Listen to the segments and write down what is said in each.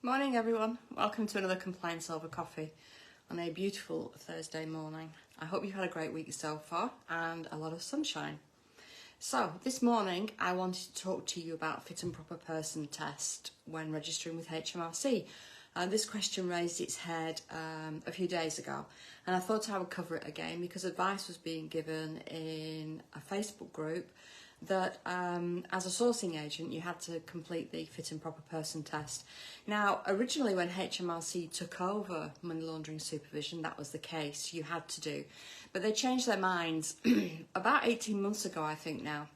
Morning everyone, welcome to another Compliance Over Coffee on a beautiful Thursday morning. I hope you've had a great week so far and a lot of sunshine. So this morning I wanted to talk to you about fit and proper person test when registering with HMRC. This question raised its head a few days ago and I thought I would cover it again because advice was being given in a Facebook group that as a sourcing agent you had to complete the fit and proper person test. Now originally when HMRC took over money laundering supervision that was the case, you had to do, but they changed their minds about 18 months ago I think now,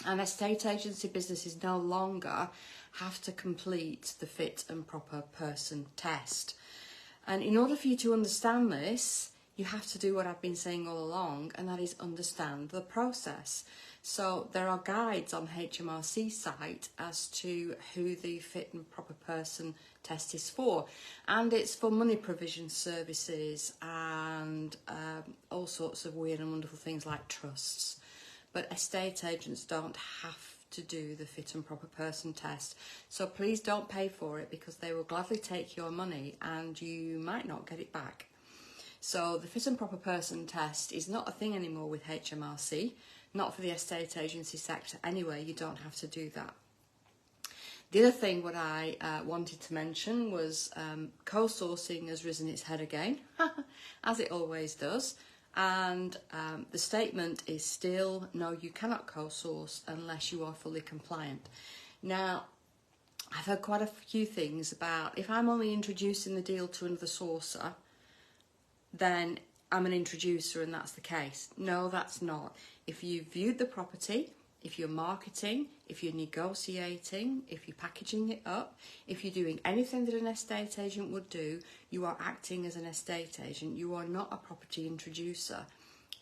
and estate agency businesses no longer have to complete the fit and proper person test. And in order for you to understand this, you have to do what I've been saying all along, and that is understand the process. So there are guides on HMRC site as to who the fit and proper person test is for, and it's for money provision services and all sorts of weird and wonderful things like trusts. But estate agents don't have to do the fit and proper person test, so please don't pay for it because they will gladly take your money and you might not get it back. So the fit and proper person test is not a thing anymore with HMRC, not for the estate agency sector anyway. You don't have to do that. The other thing what I wanted to mention was co-sourcing has risen its head again, as it always does. And the statement is still, no, you cannot co-source unless you are fully compliant. Now, I've heard quite a few things about if I'm only introducing the deal to another sourcer, then I'm an introducer and that's the case. No, that's not. If you've viewed the property, if you're marketing, if you're negotiating, if you're packaging it up, if you're doing anything that an estate agent would do, you are acting as an estate agent. You are not a property introducer.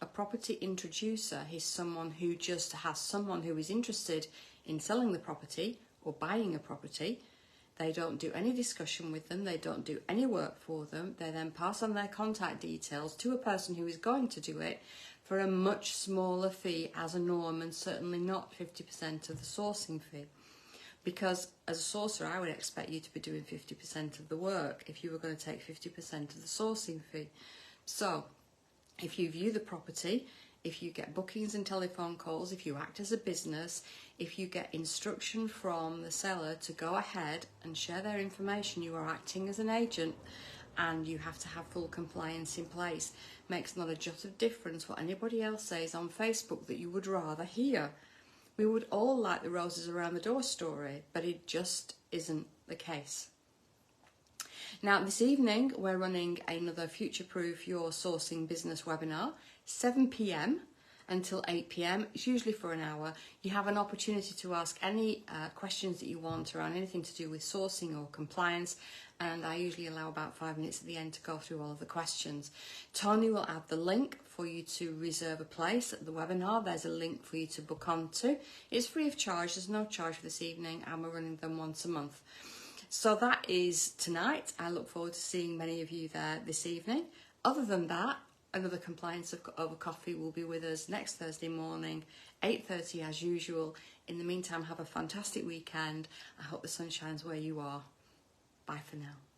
A property introducer is someone who just has someone who is interested in selling the property or buying a property. They don't do any discussion with them, they don't do any work for them, they then pass on their contact details to a person who is going to do it for a much smaller fee as a norm, and certainly not 50% of the sourcing fee. Because as a sourcer I would expect you to be doing 50% of the work if you were going to take 50% of the sourcing fee. So if you view the property, if you get bookings and telephone calls, if you act as a business, if you get instruction from the seller to go ahead and share their information, you are acting as an agent and you have to have full compliance in place. Makes not a jot of difference what anybody else says on Facebook that you would rather hear. We would all like the roses around the door story, but it just isn't the case. Now this evening we're running another Future Proof Your Sourcing Business webinar, 7 p.m. until 8 p.m. It's usually for an hour. You have an opportunity to ask any questions that you want around anything to do with sourcing or compliance, and I usually allow about 5 minutes at the end to go through all of the questions. Tony will add the link for you to reserve a place at the webinar. There's a link for you to book onto. It's free of charge, there's no charge for this evening, and we're running them once a month. So that is tonight. I look forward to seeing many of you there this evening. Other than that, another Compliance Over Coffee will be with us next Thursday morning, 8:30 as usual. In the meantime, have a fantastic weekend. I hope the sun shines where you are. Bye for now.